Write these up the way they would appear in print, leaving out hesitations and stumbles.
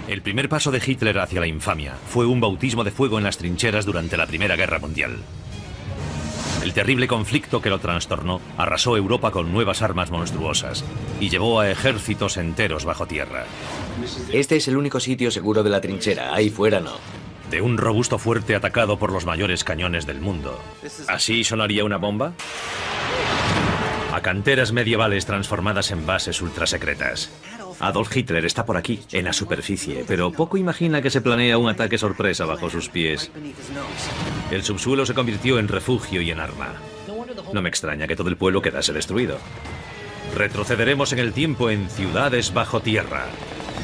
El primer paso de Hitler hacia la infamia fue un bautismo de fuego en las trincheras durante la Primera Guerra Mundial. El terrible conflicto que lo trastornó arrasó Europa con nuevas armas monstruosas y llevó a ejércitos enteros bajo tierra. Este es el único sitio seguro de la trinchera, ahí fuera no. De un robusto fuerte atacado por los mayores cañones del mundo. ¿Así sonaría una bomba? A canteras medievales transformadas en bases ultrasecretas. Adolf Hitler está por aquí, en la superficie, pero poco imagina que se planea un ataque sorpresa bajo sus pies. El subsuelo se convirtió en refugio y en arma. No me extraña que todo el pueblo quedase destruido. Retrocederemos en el tiempo en ciudades bajo tierra.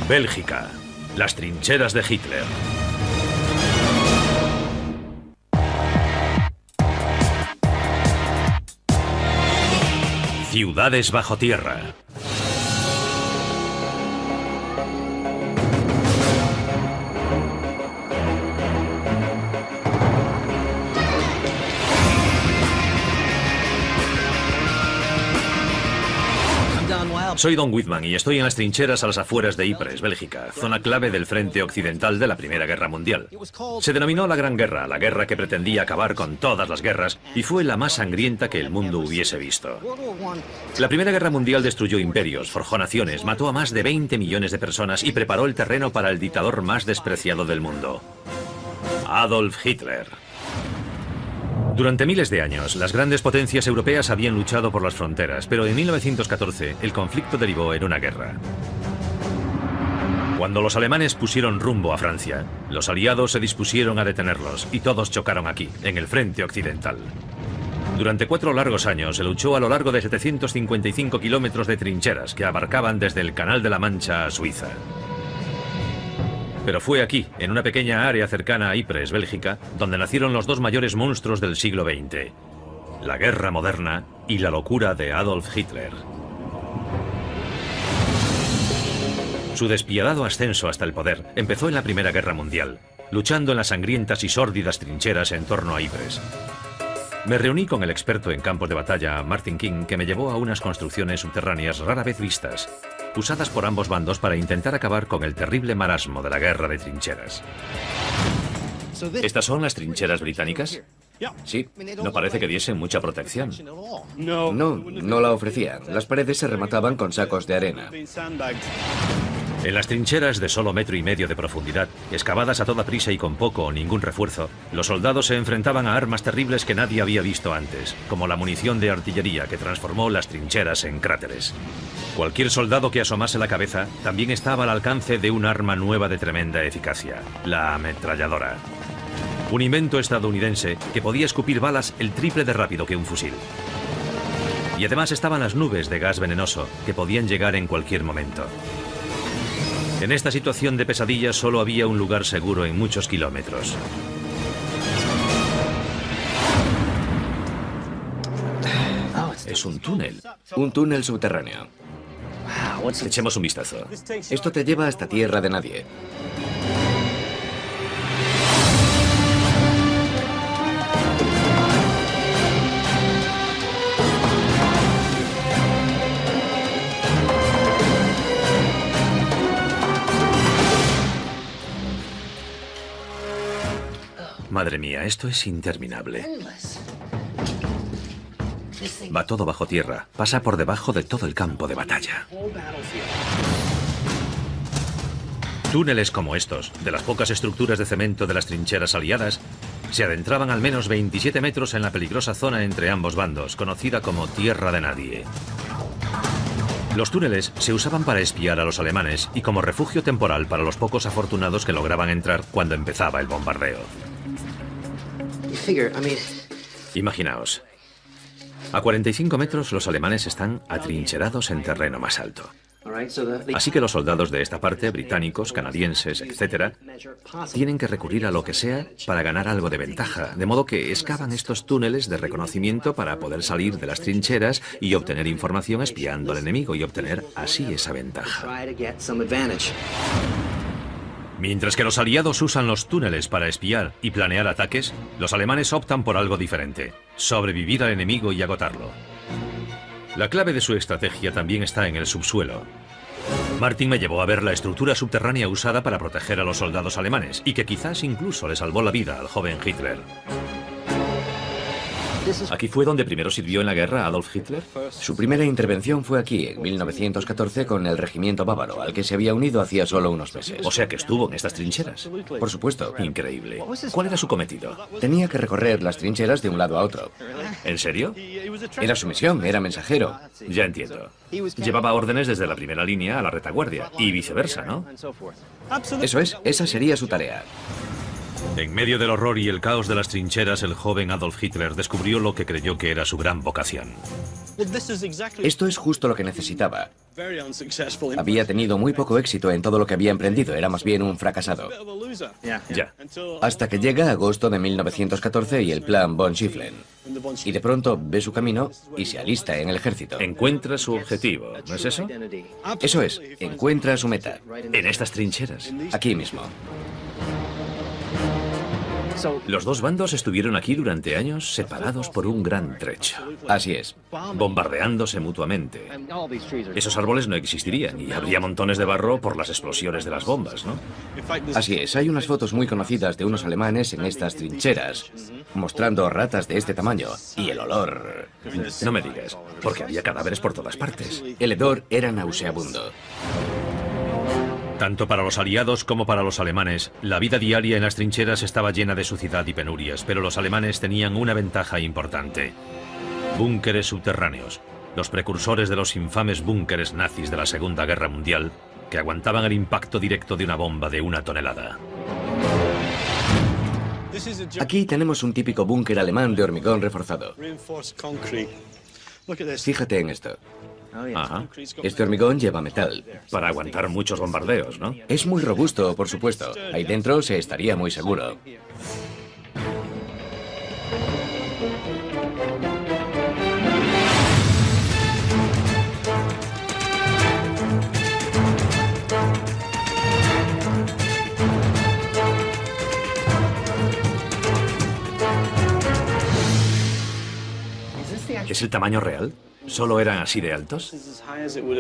Bélgica, las trincheras de Hitler. Ciudades bajo tierra. Soy Don Whitman y estoy en las trincheras a las afueras de Ypres, Bélgica, zona clave del frente occidental de la Primera Guerra Mundial. Se denominó la Gran Guerra, la guerra que pretendía acabar con todas las guerras y fue la más sangrienta que el mundo hubiese visto. La Primera Guerra Mundial destruyó imperios, forjó naciones, mató a más de 20 millones de personas y preparó el terreno para el dictador más despreciado del mundo, Adolf Hitler. Durante miles de años, las grandes potencias europeas habían luchado por las fronteras, pero en 1914 el conflicto derivó en una guerra. Cuando los alemanes pusieron rumbo a Francia, los aliados se dispusieron a detenerlos y todos chocaron aquí, en el frente occidental. Durante 4 largos años se luchó a lo largo de 755 kilómetros de trincheras que abarcaban desde el Canal de la Mancha a Suiza. Pero fue aquí, en una pequeña área cercana a Ypres, Bélgica, donde nacieron los dos mayores monstruos del siglo XX. La guerra moderna y la locura de Adolf Hitler. Su despiadado ascenso hasta el poder empezó en la Primera Guerra Mundial, luchando en las sangrientas y sórdidas trincheras en torno a Ypres. Me reuní con el experto en campos de batalla, Martin King, que me llevó a unas construcciones subterráneas rara vez vistas, usadas por ambos bandos para intentar acabar con el terrible marasmo de la guerra de trincheras. ¿Estas son las trincheras británicas? Sí, no parece que diesen mucha protección. No la ofrecían. Las paredes se remataban con sacos de arena. En las trincheras de solo 1,5 metros de profundidad, excavadas a toda prisa y con poco o ningún refuerzo, los soldados se enfrentaban a armas terribles que nadie había visto antes, como la munición de artillería que transformó las trincheras en cráteres. Cualquier soldado que asomase la cabeza también estaba al alcance de un arma nueva de tremenda eficacia, la ametralladora. Un invento estadounidense que podía escupir balas el triple de rápido que un fusil. Y además estaban las nubes de gas venenoso que podían llegar en cualquier momento. En esta situación de pesadilla solo había un lugar seguro en muchos kilómetros. Es un túnel. Un túnel subterráneo. Echemos un vistazo. Esto te lleva hasta tierra de nadie. Madre mía, esto es interminable. Va todo bajo tierra, pasa por debajo de todo el campo de batalla. Túneles como estos, de las pocas estructuras de cemento de las trincheras aliadas, se adentraban al menos 27 metros en la peligrosa zona entre ambos bandos, conocida como Tierra de Nadie. Los túneles se usaban para espiar a los alemanes y como refugio temporal para los pocos afortunados que lograban entrar cuando empezaba el bombardeo. Imaginaos, a 45 metros los alemanes están atrincherados en terreno más alto. Así que los soldados de esta parte, británicos, canadienses, etc., tienen que recurrir a lo que sea para ganar algo de ventaja, de modo que excavan estos túneles de reconocimiento para poder salir de las trincheras y obtener información espiando al enemigo y obtener así esa ventaja. Mientras que los aliados usan los túneles para espiar y planear ataques, los alemanes optan por algo diferente: sobrevivir al enemigo y agotarlo. La clave de su estrategia también está en el subsuelo. Martin me llevó a ver la estructura subterránea usada para proteger a los soldados alemanes y que quizás incluso le salvó la vida al joven Hitler. ¿Aquí fue donde primero sirvió en la guerra Adolf Hitler? Su primera intervención fue aquí, en 1914, con el regimiento bávaro, al que se había unido hacía solo unos meses. O sea que estuvo en estas trincheras. Por supuesto. Increíble. ¿Cuál era su cometido? Tenía que recorrer las trincheras de un lado a otro. ¿En serio? Era su misión, era mensajero. Ya entiendo. Llevaba órdenes desde la primera línea a la retaguardia y viceversa, ¿no? Eso es, esa sería su tarea. En medio del horror y el caos de las trincheras, el joven Adolf Hitler descubrió lo que creyó que era su gran vocación. Esto es justo lo que necesitaba. Había tenido muy poco éxito en todo lo que había emprendido, era más bien un fracasado. Ya. Hasta que llega agosto de 1914 y el plan von Schieffelin. Y de pronto ve su camino y se alista en el ejército. Encuentra su objetivo, ¿no es eso? Eso es, encuentra su meta. En estas trincheras. Aquí mismo. Los dos bandos estuvieron aquí durante años separados por un gran trecho, Así es. bombardeándose mutuamente. Esos árboles no existirían y habría montones de barro por las explosiones de las bombas, ¿no? Así es, hay unas fotos muy conocidas de unos alemanes en estas trincheras, mostrando ratas de este tamaño. Y el olor... No me digas, porque había cadáveres por todas partes. El hedor era nauseabundo. Tanto para los aliados como para los alemanes, la vida diaria en las trincheras estaba llena de suciedad y penurias, pero los alemanes tenían una ventaja importante: búnkeres subterráneos, los precursores de los infames búnkeres nazis de la Segunda Guerra Mundial, que aguantaban el impacto directo de una bomba de 1 tonelada. Aquí tenemos un típico búnker alemán de hormigón reforzado. Fíjate en esto. Ajá. Este hormigón lleva metal. Para aguantar muchos bombardeos, ¿no? Es muy robusto, por supuesto. Ahí dentro se estaría muy seguro. ¿Es el tamaño real? ¿Solo eran así de altos?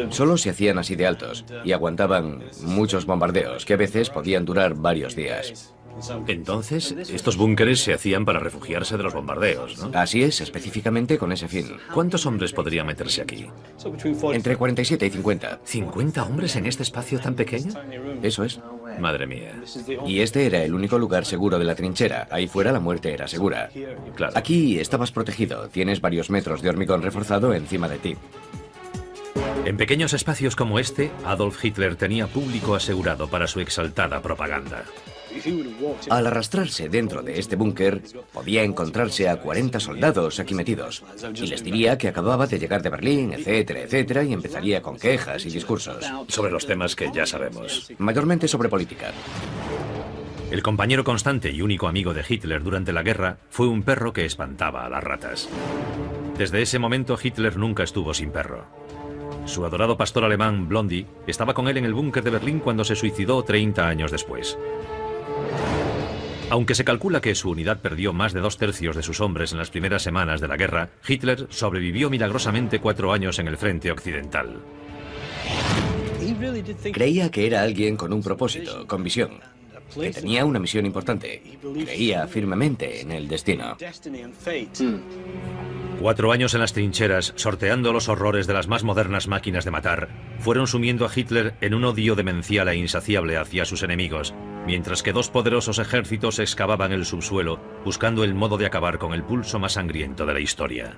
Solo se hacían así de altos y aguantaban muchos bombardeos que a veces podían durar varios días. Entonces, estos búnkeres se hacían para refugiarse de los bombardeos, ¿no? Así es, específicamente con ese fin. ¿Cuántos hombres podrían meterse aquí? Entre 47 y 50. ¿50 hombres en este espacio tan pequeño? Eso es. Madre mía. Y este era el único lugar seguro de la trinchera. Ahí fuera la muerte era segura. Claro. Aquí estabas protegido. Tienes varios metros de hormigón reforzado encima de ti. En pequeños espacios como este, Adolf Hitler tenía público asegurado para su exaltada propaganda. Al arrastrarse dentro de este búnker, podía encontrarse a 40 soldados aquí metidos. Y les diría que acababa de llegar de Berlín, etcétera, etcétera, y empezaría con quejas y discursos. Sobre los temas que ya sabemos. Mayormente sobre política. El compañero constante y único amigo de Hitler durante la guerra fue un perro que espantaba a las ratas. Desde ese momento Hitler nunca estuvo sin perro. Su adorado pastor alemán, Blondie, estaba con él en el búnker de Berlín cuando se suicidó 30 años después. Aunque se calcula que su unidad perdió más de 2/3 de sus hombres en las primeras semanas de la guerra, Hitler sobrevivió milagrosamente 4 años en el frente occidental. Creía que era alguien con un propósito, con visión. Que tenía una misión importante. Creía firmemente en el destino. 4 años en las trincheras, sorteando los horrores de las más modernas máquinas de matar, fueron sumiendo a Hitler en un odio demencial e insaciable hacia sus enemigos, mientras que 2 poderosos ejércitos excavaban el subsuelo, buscando el modo de acabar con el pulso más sangriento de la historia.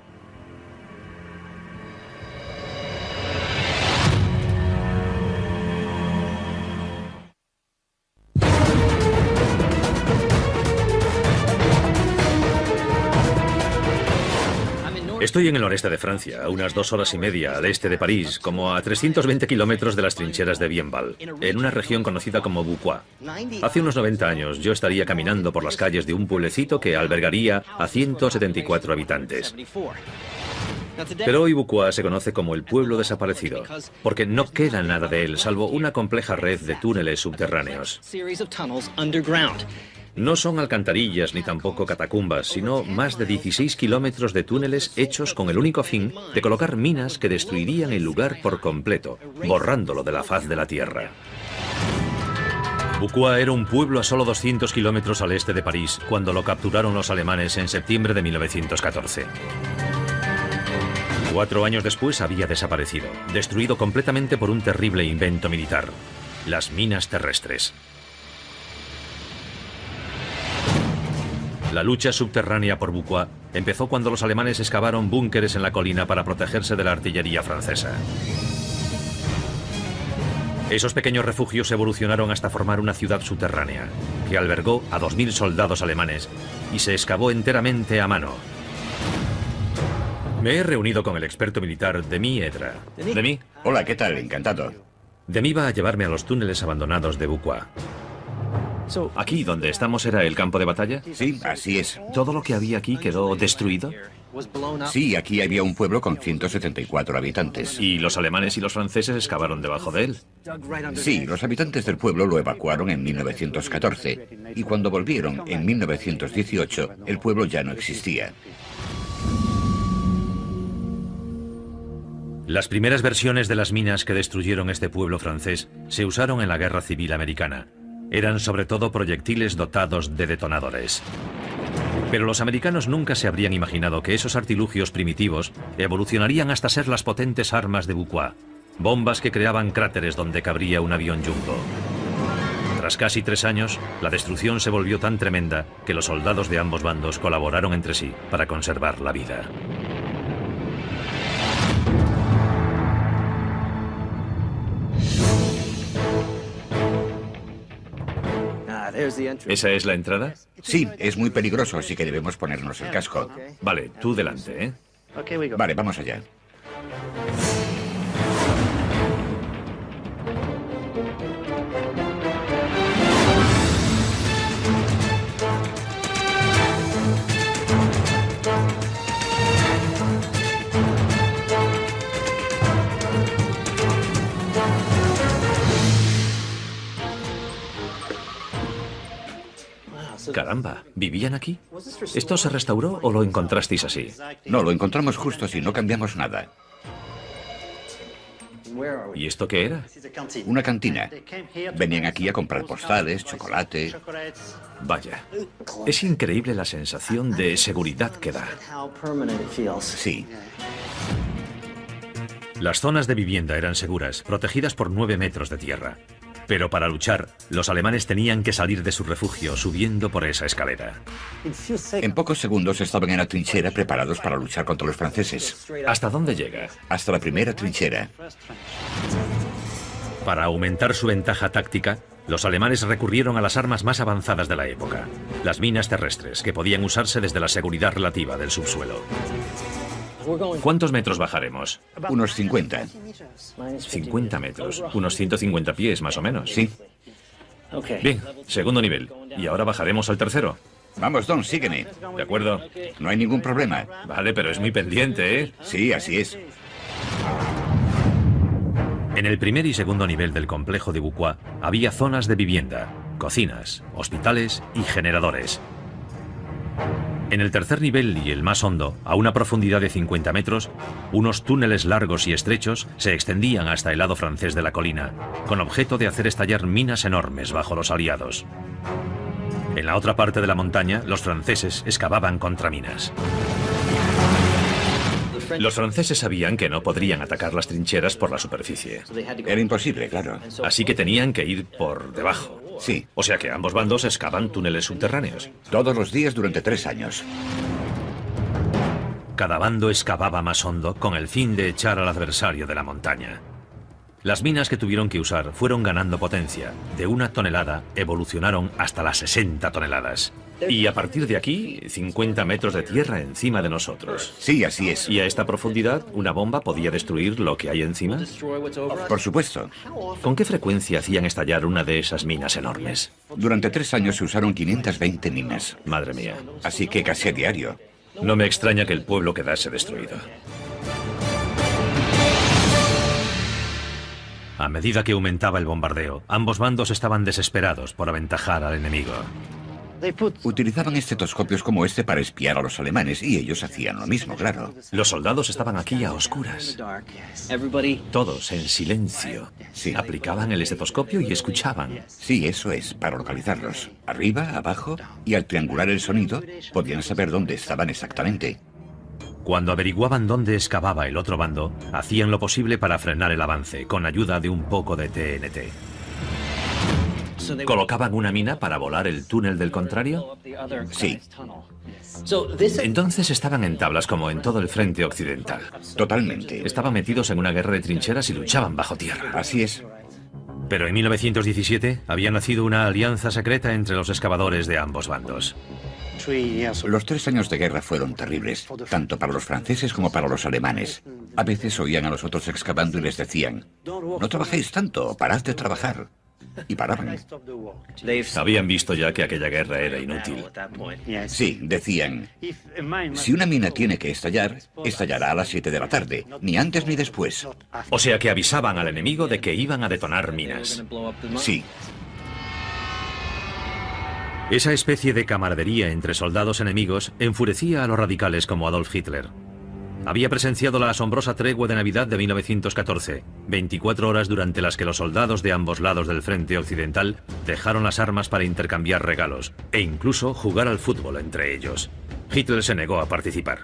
Estoy en el noreste de Francia, a unas 2 horas y media al este de París, como a 320 kilómetros de las trincheras de Bienval, en una región conocida como Bucois. Hace unos 90 años yo estaría caminando por las calles de un pueblecito que albergaría a 174 habitantes. Pero hoy Bucois se conoce como el pueblo desaparecido, porque no queda nada de él, salvo una compleja red de túneles subterráneos. No son alcantarillas ni tampoco catacumbas, sino más de 16 kilómetros de túneles hechos con el único fin de colocar minas que destruirían el lugar por completo, borrándolo de la faz de la tierra. Bucua era un pueblo a solo 200 kilómetros al este de París cuando lo capturaron los alemanes en septiembre de 1914. 4 años después había desaparecido, destruido completamente por un terrible invento militar: las minas terrestres. La lucha subterránea por Bucua empezó cuando los alemanes excavaron búnkeres en la colina para protegerse de la artillería francesa. Esos pequeños refugios evolucionaron hasta formar una ciudad subterránea, que albergó a 2000 soldados alemanes y se excavó enteramente a mano. Me he reunido con el experto militar Denis Edra. Denis. Hola, ¿qué tal? Encantado. Denis va a llevarme a los túneles abandonados de Bucua. ¿Aquí donde estamos era el campo de batalla? Sí, así es. ¿Todo lo que había aquí quedó destruido? Sí, aquí había un pueblo con 174 habitantes. ¿Y los alemanes y los franceses excavaron debajo de él? Sí, los habitantes del pueblo lo evacuaron en 1914 y cuando volvieron en 1918 el pueblo ya no existía. Las primeras versiones de las minas que destruyeron este pueblo francés se usaron en la Guerra Civil Americana. Eran sobre todo proyectiles dotados de detonadores. Pero los americanos nunca se habrían imaginado que esos artilugios primitivos evolucionarían hasta ser las potentes armas de Bucua, bombas que creaban cráteres donde cabría un avión Jumbo. Tras casi 3 años, la destrucción se volvió tan tremenda que los soldados de ambos bandos colaboraron entre sí para conservar la vida. ¿Esa es la entrada? Sí, es muy peligroso, así que debemos ponernos el casco. Vale, tú delante, ¿eh? Vale, vamos allá. Caramba, ¿vivían aquí? ¿Esto se restauró o lo encontrasteis así? No, lo encontramos justo así, no cambiamos nada. ¿Y esto qué era? Una cantina. Venían aquí a comprar postales, chocolate. Vaya, es increíble la sensación de seguridad que da. Sí. Las zonas de vivienda eran seguras, protegidas por 9 metros de tierra. Pero para luchar, los alemanes tenían que salir de su refugio subiendo por esa escalera. En pocos segundos estaban en la trinchera preparados para luchar contra los franceses. ¿Hasta dónde llega? Hasta la primera trinchera. Para aumentar su ventaja táctica, los alemanes recurrieron a las armas más avanzadas de la época, las minas terrestres, que podían usarse desde la seguridad relativa del subsuelo. ¿Cuántos metros bajaremos? Unos 50. 50 metros, unos 150 pies más o menos. Sí. Bien, segundo nivel. Y ahora bajaremos al tercero. Vamos, Don, sígueme. ¿De acuerdo? No hay ningún problema. Vale, pero es muy pendiente, ¿eh? Sí, así es. En el primer y segundo nivel del complejo de Bucua había zonas de vivienda, cocinas, hospitales y generadores. En el tercer nivel y el más hondo, a una profundidad de 50 metros, unos túneles largos y estrechos se extendían hasta el lado francés de la colina, con objeto de hacer estallar minas enormes bajo los aliados. En la otra parte de la montaña, los franceses excavaban contraminas. Los franceses sabían que no podrían atacar las trincheras por la superficie. Era imposible, claro. Así que tenían que ir por debajo. Sí. O sea que ambos bandos excavan túneles subterráneos. Todos los días durante 3 años. Cada bando excavaba más hondo con el fin de echar al adversario de la montaña. Las minas que tuvieron que usar fueron ganando potencia. De 1 tonelada evolucionaron hasta las 60 toneladas. Y a partir de aquí, 50 metros de tierra encima de nosotros. Sí, así es. ¿Y a esta profundidad, una bomba podía destruir lo que hay encima? Por supuesto. ¿Con qué frecuencia hacían estallar una de esas minas enormes? Durante 3 años se usaron 520 minas. Madre mía. Así que casi a diario. No me extraña que el pueblo quedase destruido. A medida que aumentaba el bombardeo, ambos bandos estaban desesperados por aventajar al enemigo. Utilizaban estetoscopios como este para espiar a los alemanes y ellos hacían lo mismo, claro. Los soldados estaban aquí a oscuras. Todos en silencio. Sí. Aplicaban el estetoscopio y escuchaban. Sí, eso es, para localizarlos. Arriba, abajo, y al triangular el sonido, podían saber dónde estaban exactamente. Cuando averiguaban dónde excavaba el otro bando, hacían lo posible para frenar el avance, con ayuda de un poco de TNT. ¿Colocaban una mina para volar el túnel del contrario? Sí. Entonces estaban en tablas como en todo el frente occidental. Totalmente. Estaban metidos en una guerra de trincheras y luchaban bajo tierra. Así es. Pero en 1917 había nacido una alianza secreta entre los excavadores de ambos bandos. Los 3 años de guerra fueron terribles, tanto para los franceses como para los alemanes. A veces oían a los otros excavando y les decían: no trabajéis tanto, parad de trabajar. Y paraban. Habían visto ya que aquella guerra era inútil. Sí, decían: si una mina tiene que estallar, estallará a las 7 de la tarde, ni antes ni después. O sea que avisaban al enemigo de que iban a detonar minas. Sí. Esa especie de camaradería entre soldados enemigos enfurecía a los radicales como Adolf Hitler. Había presenciado la asombrosa tregua de Navidad de 1914, 24 horas durante las que los soldados de ambos lados del frente occidental dejaron las armas para intercambiar regalos e incluso jugar al fútbol entre ellos. Hitler se negó a participar.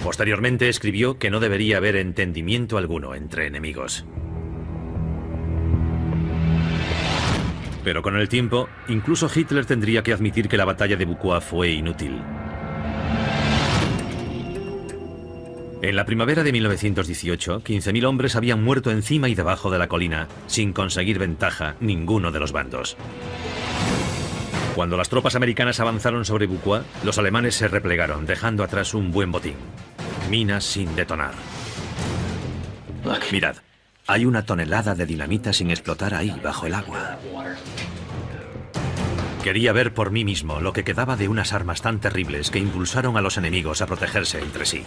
Posteriormente escribió que no debería haber entendimiento alguno entre enemigos. Pero con el tiempo, incluso Hitler tendría que admitir que la batalla de Bucua fue inútil. En la primavera de 1918, 15.000 hombres habían muerto encima y debajo de la colina, sin conseguir ventaja ninguno de los bandos. Cuando las tropas americanas avanzaron sobre Bucua, los alemanes se replegaron, dejando atrás un buen botín: minas sin detonar. Mirad, hay una tonelada de dinamita sin explotar ahí, bajo el agua. Quería ver por mí mismo lo que quedaba de unas armas tan terribles que impulsaron a los enemigos a protegerse entre sí.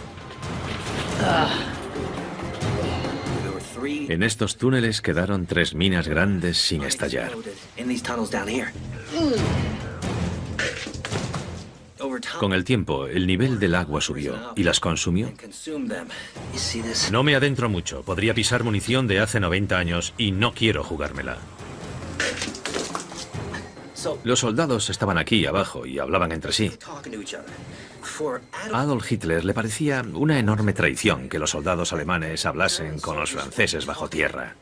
En estos túneles quedaron 3 minas grandes sin estallar. Con el tiempo, el nivel del agua subió y las consumió. No me adentro mucho, podría pisar munición de hace 90 años y no quiero jugármela. Los soldados estaban aquí abajo y hablaban entre sí. A Adolf Hitler le parecía una enorme traición que los soldados alemanes hablasen con los franceses bajo tierra.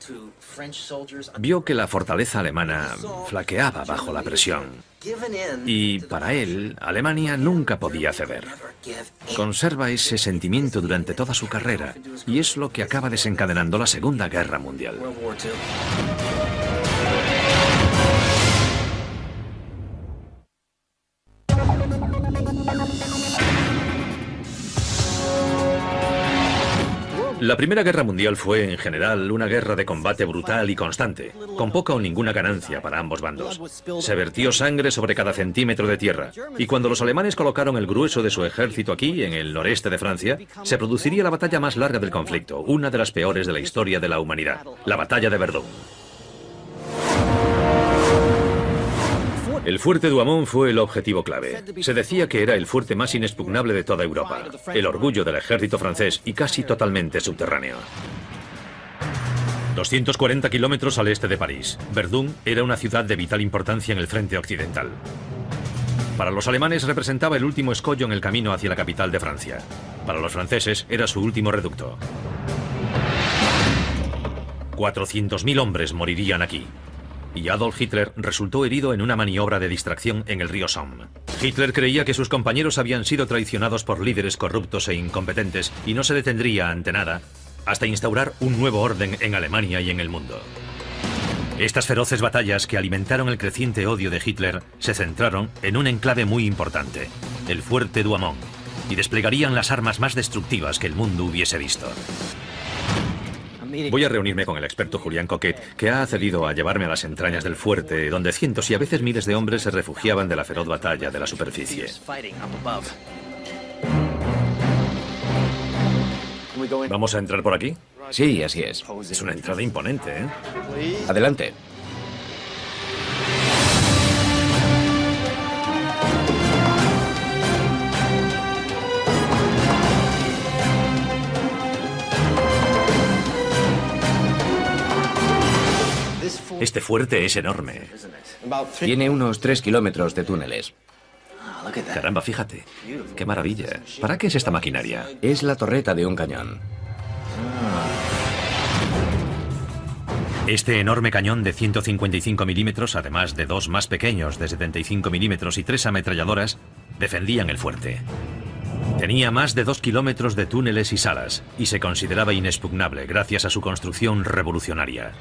Vio que la fortaleza alemana flaqueaba bajo la presión. Y para él, Alemania nunca podía ceder. Conserva ese sentimiento durante toda su carrera y es lo que acaba desencadenando la Segunda Guerra Mundial. La Primera Guerra Mundial fue, en general, una guerra de combate brutal y constante, con poca o ninguna ganancia para ambos bandos. Se vertió sangre sobre cada centímetro de tierra, y cuando los alemanes colocaron el grueso de su ejército aquí, en el noreste de Francia, se produciría la batalla más larga del conflicto, una de las peores de la historia de la humanidad, la batalla de Verdún. El fuerte Douaumont fue el objetivo clave. Se decía que era el fuerte más inexpugnable de toda Europa, el orgullo del ejército francés y casi totalmente subterráneo. 240 kilómetros al este de París, Verdún era una ciudad de vital importancia en el frente occidental. Para los alemanes representaba el último escollo en el camino hacia la capital de Francia. Para los franceses era su último reducto. 400.000 hombres morirían aquí. Y Adolf Hitler resultó herido en una maniobra de distracción en el río Somme. Hitler creía que sus compañeros habían sido traicionados por líderes corruptos e incompetentes y no se detendría ante nada hasta instaurar un nuevo orden en Alemania y en el mundo. Estas feroces batallas que alimentaron el creciente odio de Hitler se centraron en un enclave muy importante, el fuerte Douaumont, y desplegarían las armas más destructivas que el mundo hubiese visto. Voy a reunirme con el experto Julián Coquet, que ha accedido a llevarme a las entrañas del fuerte, donde cientos y a veces miles de hombres se refugiaban de la feroz batalla de la superficie. ¿Vamos a entrar por aquí? Sí, así es. Es una entrada imponente, ¿eh? Adelante. Este fuerte es enorme. Tiene unos 3 kilómetros de túneles. Caramba, fíjate. ¡Qué maravilla! ¿Para qué es esta maquinaria? Es la torreta de un cañón. Este enorme cañón de 155 milímetros, además de 2 más pequeños de 75 milímetros y 3 ametralladoras, defendían el fuerte. Tenía más de 2 kilómetros de túneles y salas, y se consideraba inexpugnable gracias a su construcción revolucionaria.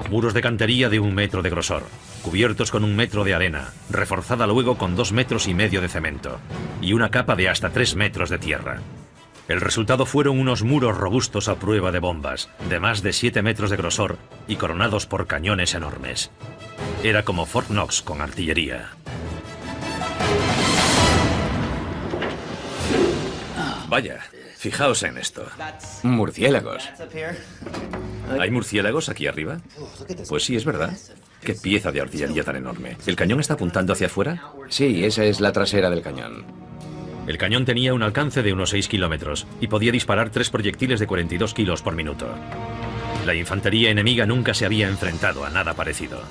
Muros de cantería de 1 metro de grosor, cubiertos con 1 metro de arena, reforzada luego con 2,5 metros de cemento, y una capa de hasta 3 metros de tierra. El resultado fueron unos muros robustos a prueba de bombas, de más de 7 metros de grosor y coronados por cañones enormes. Era como Fort Knox con artillería. Vaya, fijaos en esto. Murciélagos. ¿Hay murciélagos aquí arriba? Pues sí, es verdad. ¿Qué pieza de artillería tan enorme? ¿El cañón está apuntando hacia afuera? Sí, esa es la trasera del cañón. El cañón tenía un alcance de unos 6 kilómetros y podía disparar 3 proyectiles de 42 kilos por minuto. La infantería enemiga nunca se había enfrentado a nada parecido.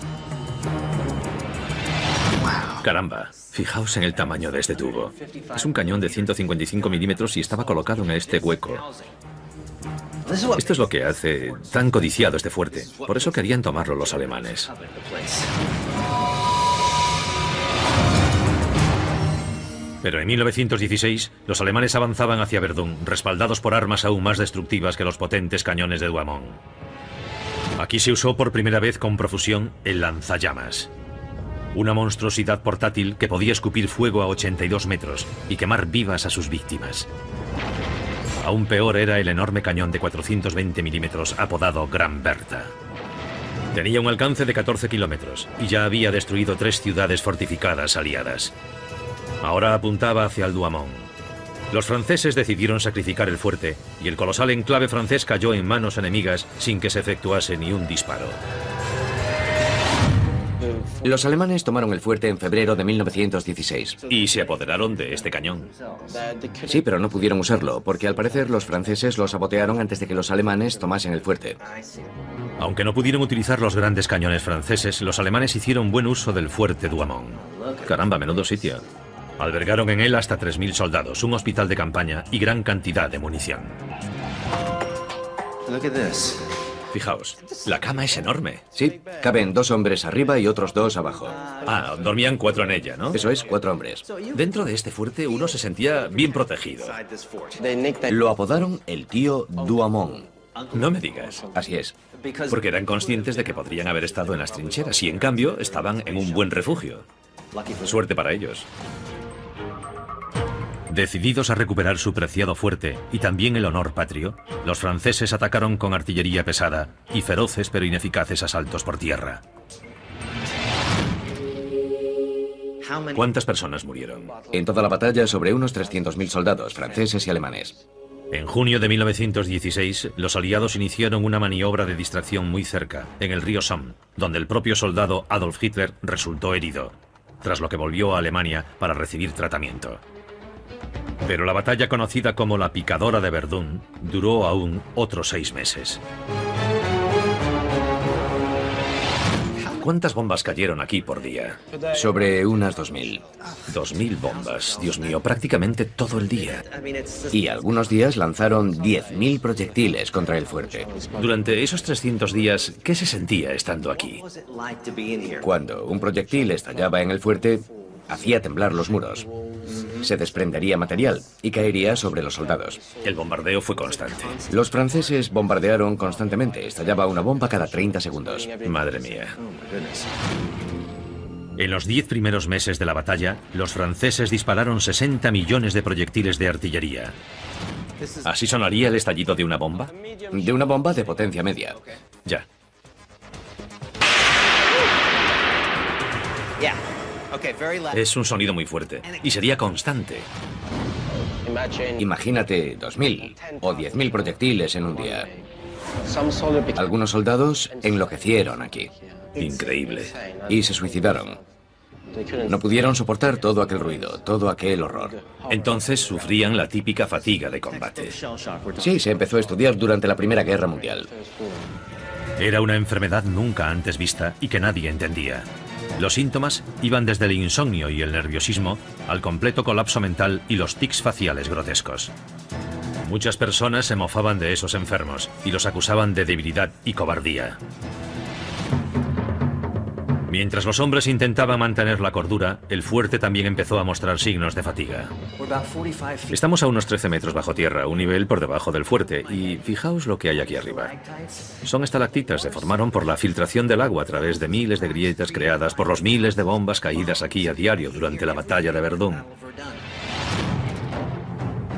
Caramba, fijaos en el tamaño de este tubo. Es un cañón de 155 milímetros y estaba colocado en este hueco. Esto es lo que hace tan codiciado este fuerte. Por eso querían tomarlo los alemanes. Pero en 1916, los alemanes avanzaban hacia Verdún, respaldados por armas aún más destructivas que los potentes cañones de Douaumont. Aquí se usó por primera vez con profusión el lanzallamas. Una monstruosidad portátil que podía escupir fuego a 82 metros y quemar vivas a sus víctimas. Aún peor era el enorme cañón de 420 milímetros apodado Gran Bertha. Tenía un alcance de 14 kilómetros y ya había destruido 3 ciudades fortificadas aliadas. Ahora apuntaba hacia el Douaumont. Los franceses decidieron sacrificar el fuerte y el colosal enclave francés cayó en manos enemigas sin que se efectuase ni un disparo. Los alemanes tomaron el fuerte en febrero de 1916. Y se apoderaron de este cañón. Sí, pero no pudieron usarlo, porque al parecer los franceses los sabotearon antes de que los alemanes tomasen el fuerte. Aunque no pudieron utilizar los grandes cañones franceses, los alemanes hicieron buen uso del fuerte Douaumont. Caramba, menudo sitio. Albergaron en él hasta 3.000 soldados, un hospital de campaña y gran cantidad de munición. Fijaos, la cama es enorme. Sí, caben 2 hombres arriba y otros 2 abajo. Ah, dormían 4 en ella, ¿no? Eso es, 4 hombres. Dentro de este fuerte uno se sentía bien protegido. Lo apodaron el tío Douaumont. No me digas. Así es. Porque eran conscientes de que podrían haber estado en las trincheras y en cambio estaban en un buen refugio. Suerte para ellos. Decididos a recuperar su preciado fuerte y también el honor patrio, los franceses atacaron con artillería pesada y feroces pero ineficaces asaltos por tierra. ¿Cuántas personas murieron? En toda la batalla, sobre unos 300.000 soldados, franceses y alemanes. En junio de 1916, los aliados iniciaron una maniobra de distracción muy cerca, en el río Somme, donde el propio soldado Adolf Hitler resultó herido, tras lo que volvió a Alemania para recibir tratamiento. Pero la batalla conocida como la Picadora de Verdún duró aún otros 6 meses. ¿Cuántas bombas cayeron aquí por día? Sobre unas 2.000. 2.000 bombas, Dios mío, prácticamente todo el día. Y algunos días lanzaron 10.000 proyectiles contra el fuerte. Durante esos 300 días, ¿qué se sentía estando aquí? Cuando un proyectil estallaba en el fuerte, hacía temblar los muros. Se desprendería material y caería sobre los soldados. El bombardeo fue constante. Los franceses bombardearon constantemente. Estallaba una bomba cada 30 segundos. Madre mía. En los 10 primeros meses de la batalla, los franceses dispararon 60 millones de proyectiles de artillería. ¿Así sonaría el estallido de una bomba? De una bomba de potencia media. Ya. Es un sonido muy fuerte y sería constante. Imagínate 2.000 o 10.000 proyectiles en un día. Algunos soldados enloquecieron aquí. Increíble. Y se suicidaron. No pudieron soportar todo aquel ruido, todo aquel horror. Entonces sufrían la típica fatiga de combate. Sí, se empezó a estudiar durante la Primera Guerra Mundial. Era una enfermedad nunca antes vista y que nadie entendía. Los síntomas iban desde el insomnio y el nerviosismo al completo colapso mental y los tics faciales grotescos. Muchas personas se mofaban de esos enfermos y los acusaban de debilidad y cobardía. Mientras los hombres intentaban mantener la cordura, el fuerte también empezó a mostrar signos de fatiga. Estamos a unos 13 metros bajo tierra, un nivel por debajo del fuerte, y fijaos lo que hay aquí arriba. Son estalactitas, se formaron por la filtración del agua a través de miles de grietas creadas por los miles de bombas caídas aquí a diario durante la batalla de Verdún.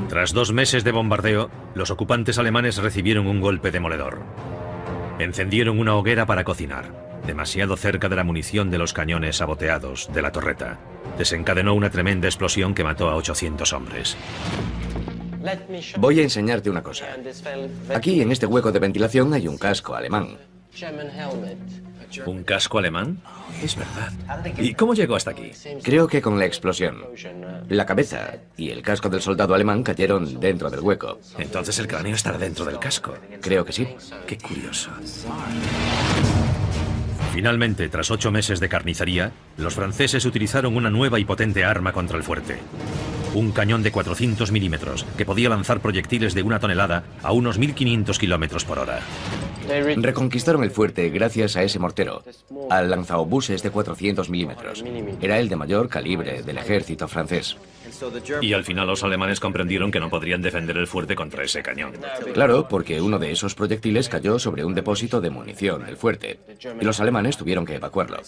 Tras 2 meses de bombardeo, los ocupantes alemanes recibieron un golpe demoledor. Encendieron una hoguera para cocinar, demasiado cerca de la munición de los cañones saboteados de la torreta. Desencadenó una tremenda explosión que mató a 800 hombres. Voy a enseñarte una cosa. Aquí, en este hueco de ventilación, hay un casco alemán. ¿Un casco alemán? Es verdad. ¿Y cómo llegó hasta aquí? Creo que con la explosión. La cabeza y el casco del soldado alemán cayeron dentro del hueco. Entonces el cráneo estará dentro del casco. Creo que sí. Qué curioso. Finalmente, tras 8 meses de carnicería, los franceses utilizaron una nueva y potente arma contra el fuerte. Un cañón de 400 milímetros que podía lanzar proyectiles de 1 tonelada a unos 1500 kilómetros por hora. Reconquistaron el fuerte gracias a ese mortero, al lanzaobuses de 400 milímetros. Era el de mayor calibre del ejército francés. Y al final los alemanes comprendieron que no podrían defender el fuerte contra ese cañón. Claro, porque uno de esos proyectiles cayó sobre un depósito de munición del fuerte, y los alemanes tuvieron que evacuarlo.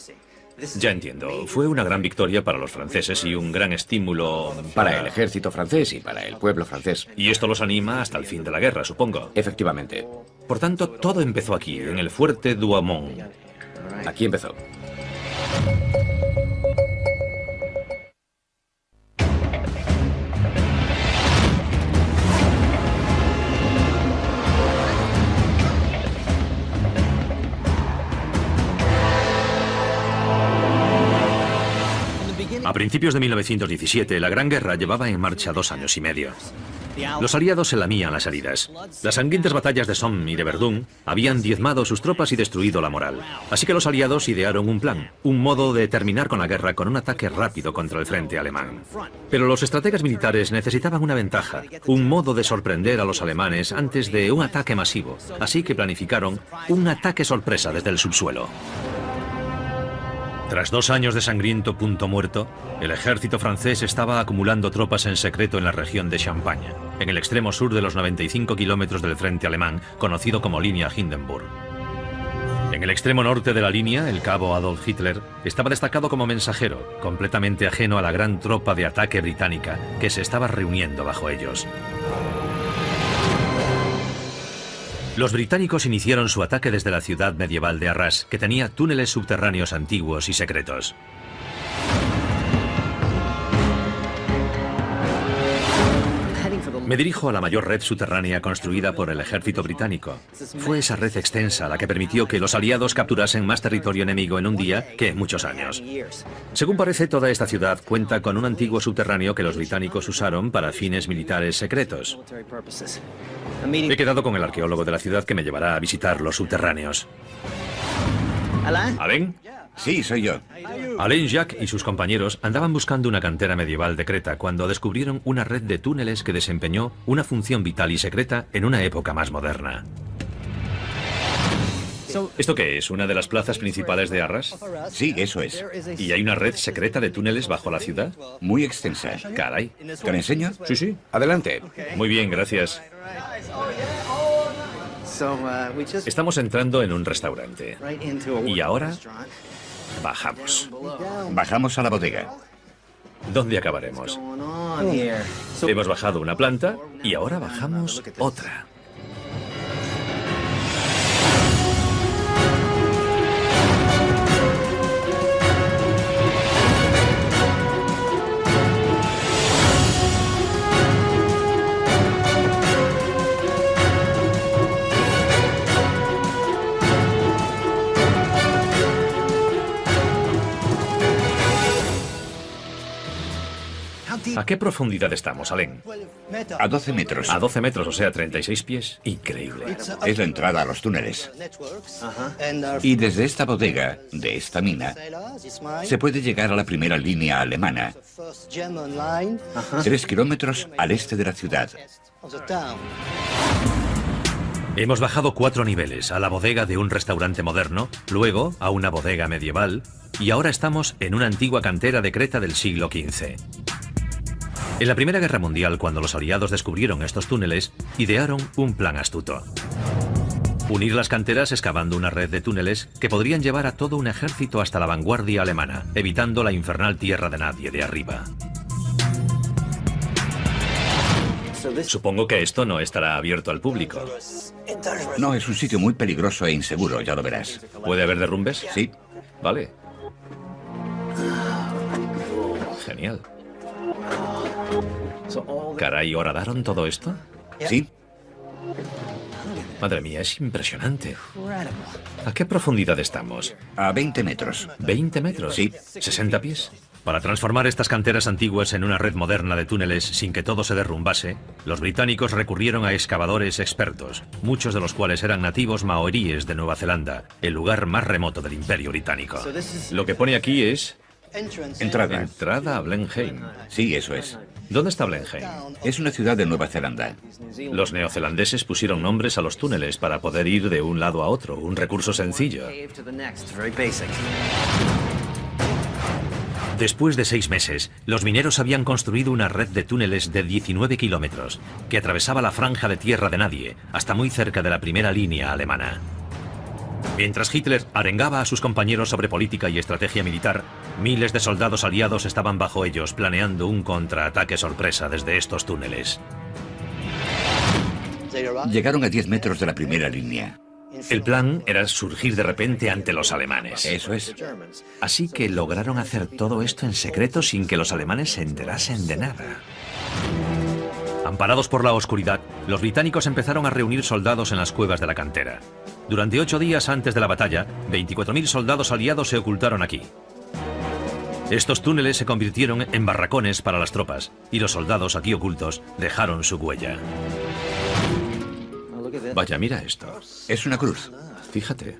Ya entiendo. Fue una gran victoria para los franceses y un gran estímulo para el ejército francés y para el pueblo francés. Y esto los anima hasta el fin de la guerra, supongo. Efectivamente. Por tanto, todo empezó aquí, en el fuerte Douaumont. Aquí empezó. A principios de 1917, la Gran Guerra llevaba en marcha 2 años y medio. Los aliados se lamían las heridas. Las sangrientas batallas de Somme y de Verdún habían diezmado sus tropas y destruido la moral. Así que los aliados idearon un plan, un modo de terminar con la guerra con un ataque rápido contra el frente alemán. Pero los estrategas militares necesitaban una ventaja, un modo de sorprender a los alemanes antes de un ataque masivo. Así que planificaron un ataque sorpresa desde el subsuelo. Tras 2 años de sangriento punto muerto, el ejército francés estaba acumulando tropas en secreto en la región de Champagne, en el extremo sur de los 95 kilómetros del frente alemán, conocido como línea Hindenburg. En el extremo norte de la línea, el cabo Adolf Hitler estaba destacado como mensajero, completamente ajeno a la gran tropa de ataque británica que se estaba reuniendo bajo ellos. Los británicos iniciaron su ataque desde la ciudad medieval de Arras, que tenía túneles subterráneos antiguos y secretos. Me dirijo a la mayor red subterránea construida por el ejército británico. Fue esa red extensa la que permitió que los aliados capturasen más territorio enemigo en un día que en muchos años. Según parece, toda esta ciudad cuenta con un antiguo subterráneo que los británicos usaron para fines militares secretos. He quedado con el arqueólogo de la ciudad que me llevará a visitar los subterráneos. ¿Alain? Sí, soy yo. Alain Jacques y sus compañeros andaban buscando una cantera medieval de Creta cuando descubrieron una red de túneles que desempeñó una función vital y secreta en una época más moderna. ¿Esto qué es? ¿Una de las plazas principales de Arras? Sí, eso es. ¿Y hay una red secreta de túneles bajo la ciudad? Muy extensa. Caray. ¿Te lo enseño? Sí, sí. Adelante. Muy bien, gracias. Estamos entrando en un restaurante. Y ahora bajamos. Bajamos a la bodega. ¿Dónde acabaremos? Hemos bajado una planta y ahora bajamos otra. ¿A ¿A qué profundidad estamos, Alain? A 12 metros. A 12 metros, o sea, 36 pies. Increíble. Es la entrada a los túneles. Y desde esta bodega, de esta mina, se puede llegar a la primera línea alemana, 3 kilómetros al este de la ciudad. Hemos bajado 4 niveles, a la bodega de un restaurante moderno, luego a una bodega medieval, y ahora estamos en una antigua cantera de Creta del siglo XV. En la Primera Guerra Mundial, cuando los aliados descubrieron estos túneles, idearon un plan astuto. Unir las canteras excavando una red de túneles que podrían llevar a todo un ejército hasta la vanguardia alemana, evitando la infernal tierra de nadie de arriba. Supongo que esto no estará abierto al público. No, es un sitio muy peligroso e inseguro, ya lo verás. ¿Puede haber derrumbes? Sí. Vale. Genial. Caray, ¿horadaron todo esto? Sí. Madre mía, es impresionante. ¿A qué profundidad estamos? A 20 metros. ¿20 metros? Sí. ¿60 pies? Para transformar estas canteras antiguas en una red moderna de túneles sin que todo se derrumbase, los británicos recurrieron a excavadores expertos, muchos de los cuales eran nativos maoríes de Nueva Zelanda, el lugar más remoto del Imperio Británico. Lo que pone aquí es... Entrada. Entrada a Blenheim. Sí, eso es. ¿Dónde está Blenheim? Es una ciudad de Nueva Zelanda. Los neozelandeses pusieron nombres a los túneles para poder ir de un lado a otro, un recurso sencillo. Después de 6 meses, los mineros habían construido una red de túneles de 19 kilómetros que atravesaba la franja de tierra de nadie, hasta muy cerca de la primera línea alemana. Mientras Hitler arengaba a sus compañeros sobre política y estrategia militar, miles de soldados aliados estaban bajo ellos planeando un contraataque sorpresa desde estos túneles. Llegaron a 10 metros de la primera línea. El plan era surgir de repente ante los alemanes. Eso es. Así que lograron hacer todo esto en secreto sin que los alemanes se enterasen de nada. Amparados por la oscuridad, los británicos empezaron a reunir soldados en las cuevas de la cantera. Durante 8 días antes de la batalla, 24.000 soldados aliados se ocultaron aquí. Estos túneles se convirtieron en barracones para las tropas, y los soldados aquí ocultos dejaron su huella. Vaya, mira esto. Es una cruz. Fíjate.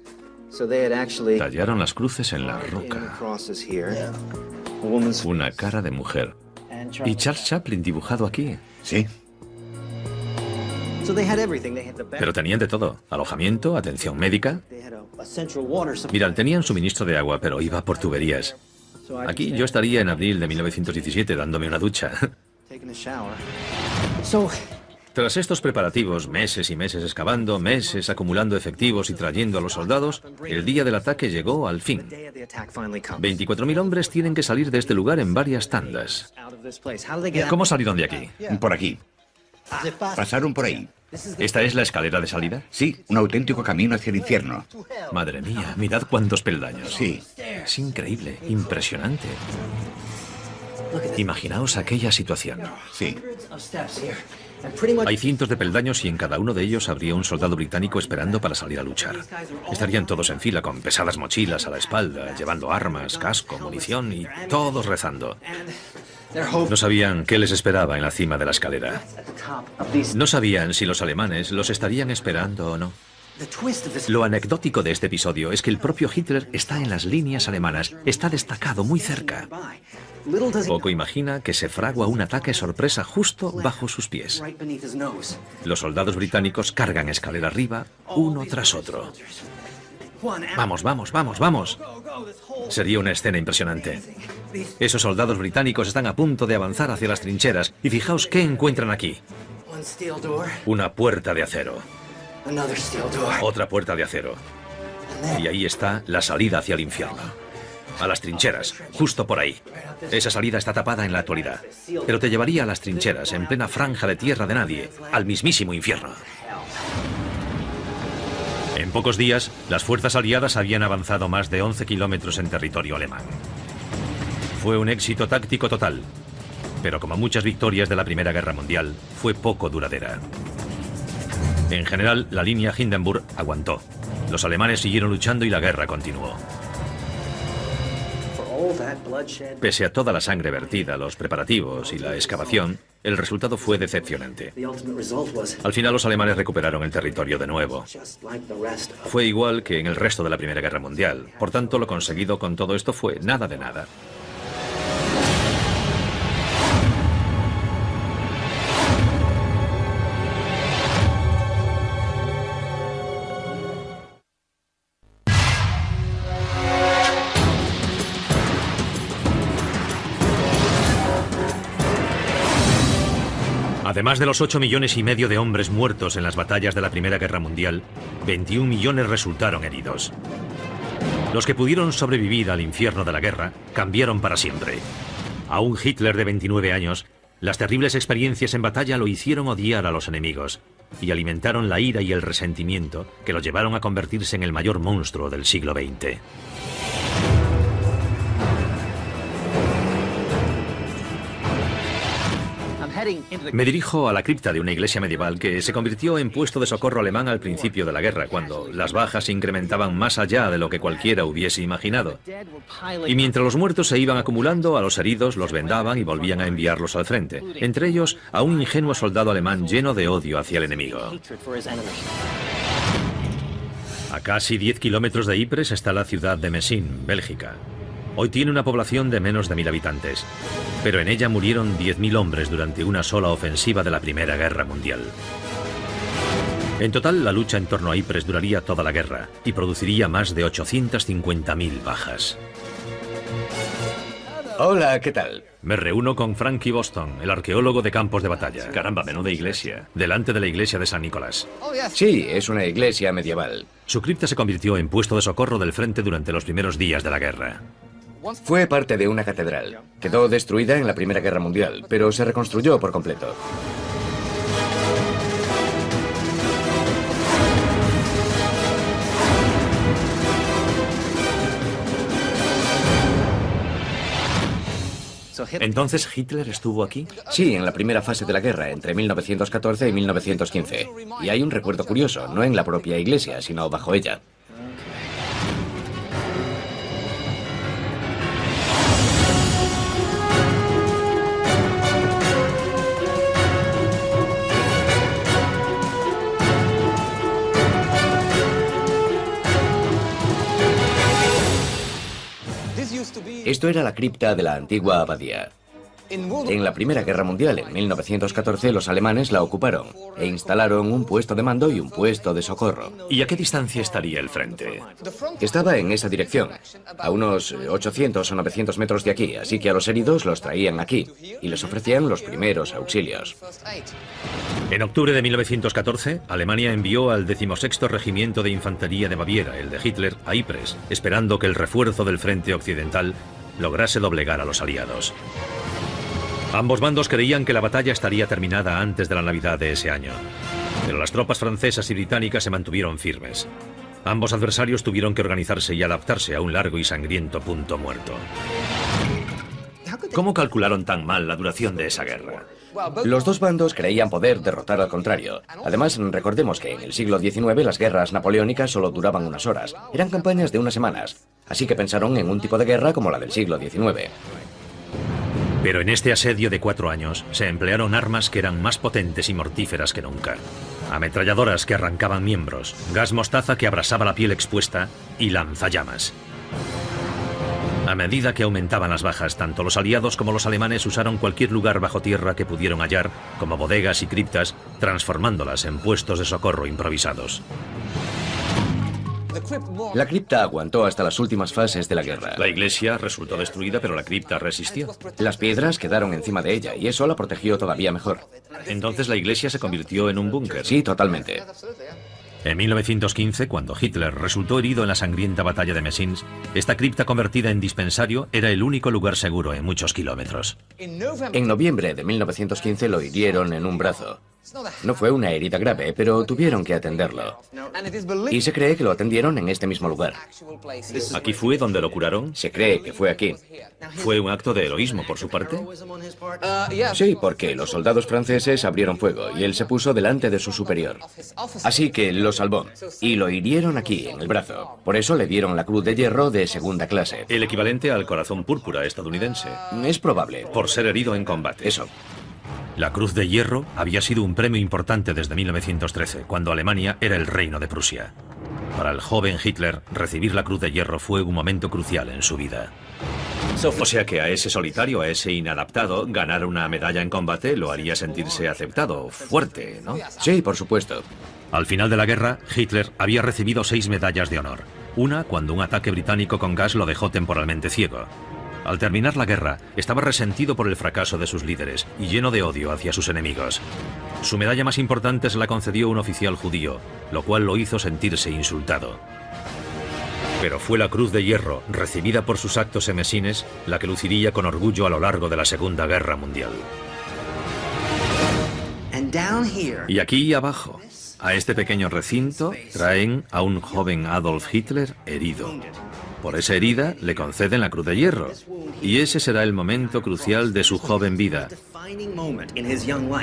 Tallaron las cruces en la roca. Una cara de mujer. Y Charles Chaplin dibujado aquí. Sí. Pero tenían de todo. Alojamiento, atención médica. Mira, tenían suministro de agua, pero iba por tuberías. Aquí yo estaría en abril de 1917 dándome una ducha. Tras estos preparativos, meses y meses excavando, meses acumulando efectivos y trayendo a los soldados, el día del ataque llegó al fin. 24.000 hombres tienen que salir de este lugar en varias tandas. ¿Cómo salieron de aquí? Por aquí. Pasaron por ahí. ¿Esta es la escalera de salida? Sí, un auténtico camino hacia el infierno. Madre mía, mirad cuántos peldaños. Sí. Es increíble, impresionante. Imaginaos aquella situación. Sí. Hay cientos de peldaños y en cada uno de ellos habría un soldado británico esperando para salir a luchar. Estarían todos en fila con pesadas mochilas a la espalda, llevando armas, casco, munición y todos rezando. No sabían qué les esperaba en la cima de la escalera. No sabían si los alemanes los estarían esperando o no. Lo anecdótico de este episodio es que el propio Hitler está en las líneas alemanas, está destacado muy cerca. Poco imagina que se fragua un ataque sorpresa justo bajo sus pies. Los soldados británicos cargan escalera arriba, uno tras otro. Vamos, vamos, vamos, vamos. Sería una escena impresionante. Esos soldados británicos están a punto de avanzar hacia las trincheras y fijaos qué encuentran aquí. Una puerta de acero. Otra puerta de acero. Y ahí está la salida hacia el infierno. A las trincheras, justo por ahí. Esa salida está tapada en la actualidad, pero te llevaría a las trincheras, en plena franja de tierra de nadie, al mismísimo infierno. En pocos días, las fuerzas aliadas habían avanzado más de 11 kilómetros en territorio alemán. Fue un éxito táctico total, pero como muchas victorias de la Primera Guerra Mundial, fue poco duradera. En general, la línea Hindenburg aguantó. Los alemanes siguieron luchando y la guerra continuó. Pese a toda la sangre vertida, los preparativos y la excavación, el resultado fue decepcionante. Al final los alemanes recuperaron el territorio de nuevo. Fue igual que en el resto de la Primera Guerra Mundial. Por tanto, lo conseguido con todo esto fue nada de nada. Además de los 8,5 millones de hombres muertos en las batallas de la Primera Guerra Mundial, 21 millones resultaron heridos. Los que pudieron sobrevivir al infierno de la guerra cambiaron para siempre. A un Hitler de 29 años, las terribles experiencias en batalla lo hicieron odiar a los enemigos y alimentaron la ira y el resentimiento que lo llevaron a convertirse en el mayor monstruo del siglo XX. Me dirijo a la cripta de una iglesia medieval que se convirtió en puesto de socorro alemán al principio de la guerra, cuando las bajas se incrementaban más allá de lo que cualquiera hubiese imaginado. Y mientras los muertos se iban acumulando, a los heridos los vendaban y volvían a enviarlos al frente, entre ellos a un ingenuo soldado alemán lleno de odio hacia el enemigo. A casi 10 kilómetros de Ypres está la ciudad de Messines, Bélgica. Hoy tiene una población de menos de 1000 habitantes, pero en ella murieron 10.000 hombres durante una sola ofensiva de la Primera Guerra Mundial. En total, la lucha en torno a Ypres duraría toda la guerra y produciría más de 850.000 bajas. Hola, ¿qué tal? Me reúno con Frankie Boston, el arqueólogo de campos de batalla. Caramba, menuda iglesia. Delante de la iglesia de San Nicolás. Sí, es una iglesia medieval. Su cripta se convirtió en puesto de socorro del frente durante los primeros días de la guerra. Fue parte de una catedral. Quedó destruida en la Primera Guerra Mundial, pero se reconstruyó por completo. ¿Entonces Hitler estuvo aquí? Sí, en la primera fase de la guerra, entre 1914 y 1915. Y hay un recuerdo curioso, no en la propia iglesia, sino bajo ella. Esto era la cripta de la antigua abadía. En la Primera Guerra Mundial, en 1914, los alemanes la ocuparon e instalaron un puesto de mando y un puesto de socorro. ¿Y a qué distancia estaría el frente? Estaba en esa dirección, a unos 800 o 900 metros de aquí, así que a los heridos los traían aquí y les ofrecían los primeros auxilios. En octubre de 1914, Alemania envió al 16º Regimiento de Infantería de Baviera, el de Hitler, a Ypres, esperando que el refuerzo del frente occidental lograse doblegar a los aliados. Ambos bandos creían que la batalla estaría terminada antes de la Navidad de ese año, pero las tropas francesas y británicas se mantuvieron firmes. Ambos adversarios tuvieron que organizarse y adaptarse a un largo y sangriento punto muerto. ¿Cómo calcularon tan mal la duración de esa guerra? Los dos bandos creían poder derrotar al contrario. Además, recordemos que en el siglo XIX las guerras napoleónicas solo duraban unas horas. Eran campañas de unas semanas. Así que pensaron en un tipo de guerra como la del siglo XIX. Pero en este asedio de 4 años se emplearon armas que eran más potentes y mortíferas que nunca. Ametralladoras que arrancaban miembros, gas mostaza que abrasaba la piel expuesta y lanzallamas. A medida que aumentaban las bajas, tanto los aliados como los alemanes usaron cualquier lugar bajo tierra que pudieron hallar, como bodegas y criptas, transformándolas en puestos de socorro improvisados. La cripta aguantó hasta las últimas fases de la guerra. La iglesia resultó destruida, pero la cripta resistió. Las piedras quedaron encima de ella y eso la protegió todavía mejor. Entonces la iglesia se convirtió en un búnker. Sí, totalmente. En 1915, cuando Hitler resultó herido en la sangrienta batalla de Messines, esta cripta convertida en dispensario era el único lugar seguro en muchos kilómetros. En noviembre de 1915 lo hirieron en un brazo. No fue una herida grave, pero tuvieron que atenderlo. Y se cree que lo atendieron en este mismo lugar. ¿Aquí fue donde lo curaron? Se cree que fue aquí. ¿Fue un acto de heroísmo por su parte? Sí, porque los soldados franceses abrieron fuego y él se puso delante de su superior. Así que lo salvó. Y lo hirieron aquí, en el brazo. Por eso le dieron la Cruz de Hierro de segunda clase. El equivalente al corazón púrpura estadounidense. Es probable. Por ser herido en combate. Eso. La Cruz de Hierro había sido un premio importante desde 1913, cuando Alemania era el reino de Prusia. Para el joven Hitler, recibir la Cruz de Hierro fue un momento crucial en su vida. O sea que a ese solitario, a ese inadaptado, ganar una medalla en combate lo haría sentirse aceptado, fuerte, ¿no? Sí, por supuesto. Al final de la guerra, Hitler había recibido 6 medallas de honor. Una cuando un ataque británico con gas lo dejó temporalmente ciego. Al terminar la guerra, estaba resentido por el fracaso de sus líderes y lleno de odio hacia sus enemigos. Su medalla más importante se la concedió un oficial judío, lo cual lo hizo sentirse insultado. Pero fue la Cruz de Hierro, recibida por sus actos en Messines, la que luciría con orgullo a lo largo de la Segunda Guerra Mundial. Y aquí abajo, a este pequeño recinto, traen a un joven Adolf Hitler herido. Por esa herida le conceden la Cruz de Hierro. Y ese será el momento crucial de su joven vida.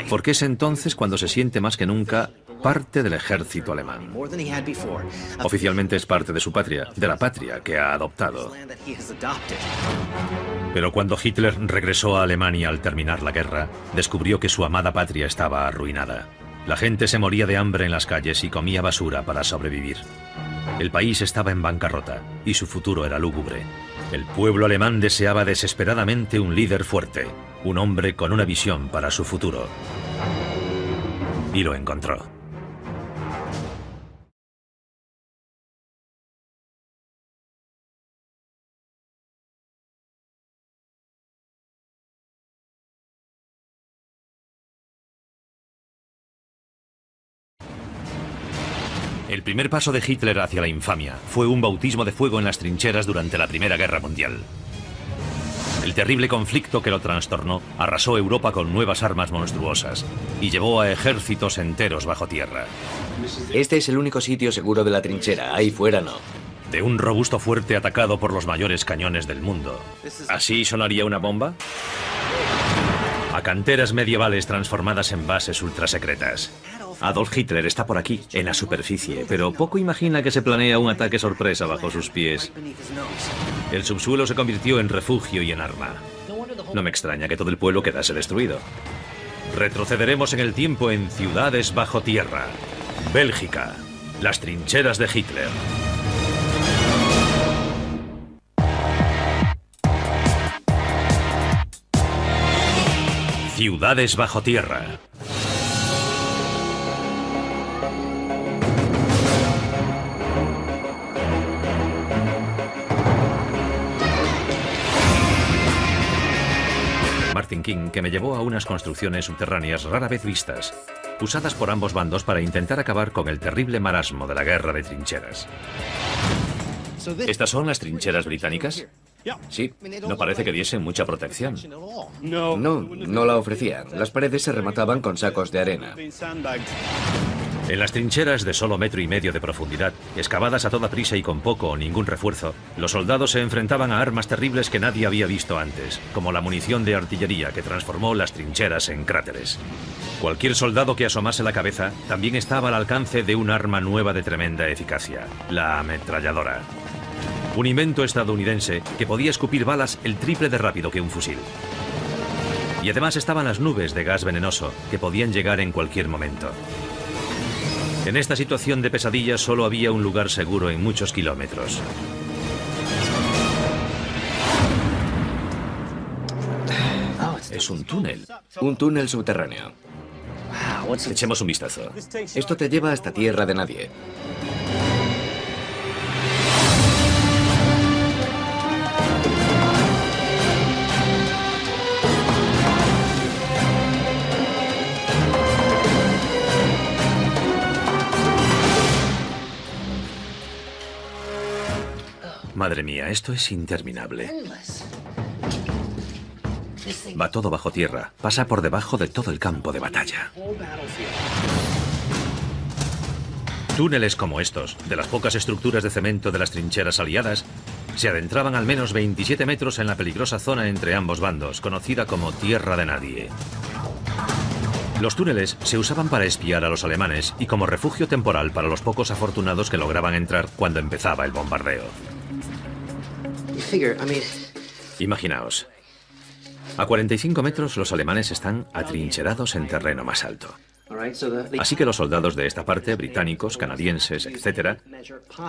Porque es entonces cuando se siente más que nunca parte del ejército alemán. Oficialmente es parte de su patria, de la patria que ha adoptado. Pero cuando Hitler regresó a Alemania al terminar la guerra, descubrió que su amada patria estaba arruinada. La gente se moría de hambre en las calles y comía basura para sobrevivir. El país estaba en bancarrota y su futuro era lúgubre. El pueblo alemán deseaba desesperadamente un líder fuerte, un hombre con una visión para su futuro. Y lo encontró. El primer paso de Hitler hacia la infamia fue un bautismo de fuego en las trincheras durante la Primera Guerra Mundial. El terrible conflicto que lo trastornó arrasó Europa con nuevas armas monstruosas y llevó a ejércitos enteros bajo tierra. Este es el único sitio seguro de la trinchera, ahí fuera no. De un robusto fuerte atacado por los mayores cañones del mundo. ¿Así sonaría una bomba? A canteras medievales transformadas en bases ultrasecretas. Adolf Hitler está por aquí, en la superficie, pero poco imagina que se planea un ataque sorpresa bajo sus pies. El subsuelo se convirtió en refugio y en arma. No me extraña que todo el pueblo quedase destruido. Retrocederemos en el tiempo en ciudades bajo tierra. Bélgica, las trincheras de Hitler. Ciudades bajo tierra. Martin King, que me llevó a unas construcciones subterráneas rara vez vistas, usadas por ambos bandos para intentar acabar con el terrible marasmo de la guerra de trincheras. ¿Estas son las trincheras británicas? Sí. No parece que diesen mucha protección. No la ofrecían. Las paredes se remataban con sacos de arena. En las trincheras de solo 1,5 metros de profundidad, excavadas a toda prisa y con poco o ningún refuerzo, los soldados se enfrentaban a armas terribles que nadie había visto antes, como la munición de artillería que transformó las trincheras en cráteres. Cualquier soldado que asomase la cabeza también estaba al alcance de un arma nueva de tremenda eficacia, la ametralladora. Un invento estadounidense que podía escupir balas el triple de rápido que un fusil. Y además estaban las nubes de gas venenoso que podían llegar en cualquier momento. En esta situación de pesadilla solo había un lugar seguro en muchos kilómetros. Es un túnel. Un túnel subterráneo. Echemos un vistazo. Esto te lleva hasta tierra de nadie. Madre mía, esto es interminable. Va todo bajo tierra, pasa por debajo de todo el campo de batalla. Túneles como estos, de las pocas estructuras de cemento de las trincheras aliadas, se adentraban al menos 27 metros en la peligrosa zona entre ambos bandos, conocida como Tierra de Nadie. Los túneles se usaban para espiar a los alemanes y como refugio temporal para los pocos afortunados que lograban entrar cuando empezaba el bombardeo. Imaginaos, a 45 metros los alemanes están atrincherados en terreno más alto. Así que los soldados de esta parte, británicos, canadienses, etc.,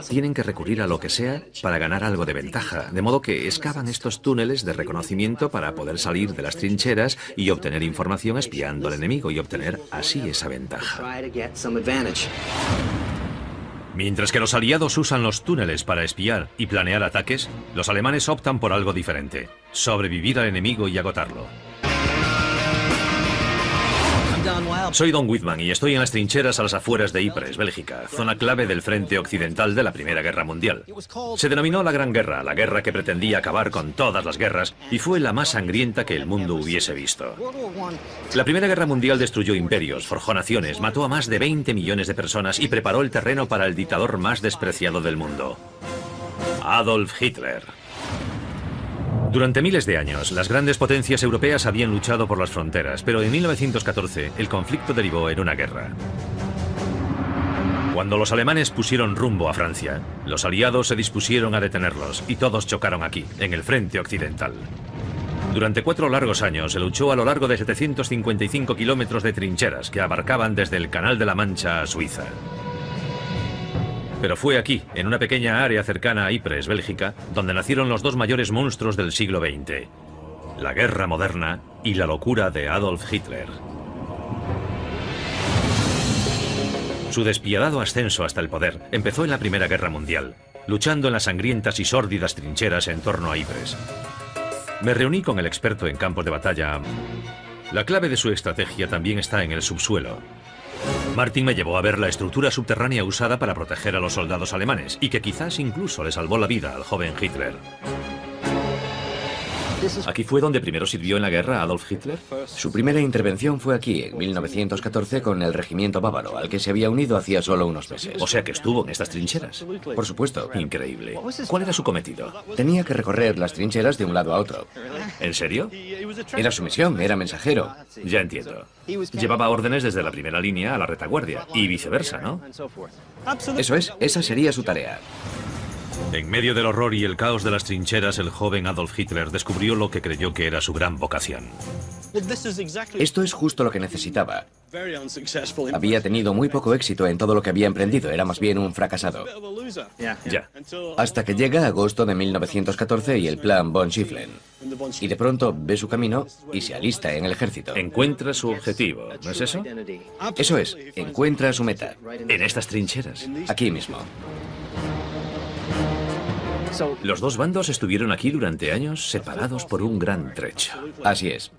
tienen que recurrir a lo que sea para ganar algo de ventaja, de modo que excavan estos túneles de reconocimiento para poder salir de las trincheras y obtener información espiando al enemigo y obtener así esa ventaja. Mientras que los aliados usan los túneles para espiar y planear ataques, los alemanes optan por algo diferente: sobrevivir al enemigo y agotarlo. Soy Don Whitman y estoy en las trincheras a las afueras de Ypres, Bélgica, zona clave del frente occidental de la Primera Guerra Mundial. Se denominó la Gran Guerra, la guerra que pretendía acabar con todas las guerras, y fue la más sangrienta que el mundo hubiese visto. La Primera Guerra Mundial destruyó imperios, forjó naciones, mató a más de 20 millones de personas y preparó el terreno para el dictador más despreciado del mundo: Adolf Hitler. Durante miles de años, las grandes potencias europeas habían luchado por las fronteras, pero en 1914 el conflicto derivó en una guerra. Cuando los alemanes pusieron rumbo a Francia, los aliados se dispusieron a detenerlos y todos chocaron aquí, en el frente occidental. Durante 4 largos años se luchó a lo largo de 755 kilómetros de trincheras que abarcaban desde el Canal de la Mancha a Suiza. Pero fue aquí, en una pequeña área cercana a Ypres, Bélgica, donde nacieron los dos mayores monstruos del siglo XX: la guerra moderna y la locura de Adolf Hitler. Su despiadado ascenso hasta el poder empezó en la Primera Guerra Mundial, luchando en las sangrientas y sórdidas trincheras en torno a Ypres. Me reuní con el experto en campos de batalla. La clave de su estrategia también está en el subsuelo. Martin me llevó a ver la estructura subterránea usada para proteger a los soldados alemanes y que quizás incluso le salvó la vida al joven Hitler. ¿Aquí fue donde primero sirvió en la guerra Adolf Hitler? Su primera intervención fue aquí, en 1914, con el regimiento bávaro, al que se había unido hacía solo unos meses. O sea que estuvo en estas trincheras. Por supuesto. Increíble. ¿Cuál era su cometido? Tenía que recorrer las trincheras de un lado a otro. ¿En serio? Era su misión, era mensajero. Ya entiendo. Llevaba órdenes desde la primera línea a la retaguardia y viceversa, ¿no? Eso es, esa sería su tarea. En medio del horror y el caos de las trincheras, el joven Adolf Hitler descubrió lo que creyó que era su gran vocación. Esto es justo lo que necesitaba. Había tenido muy poco éxito en todo lo que había emprendido, era más bien un fracasado. Ya. Hasta que llega agosto de 1914 y el plan von Schifflen. Y de pronto ve su camino y se alista en el ejército. Encuentra su objetivo, ¿no es eso? Eso es, encuentra su meta. En estas trincheras. Aquí mismo. Los dos bandos estuvieron aquí durante años separados por un gran trecho. Así es.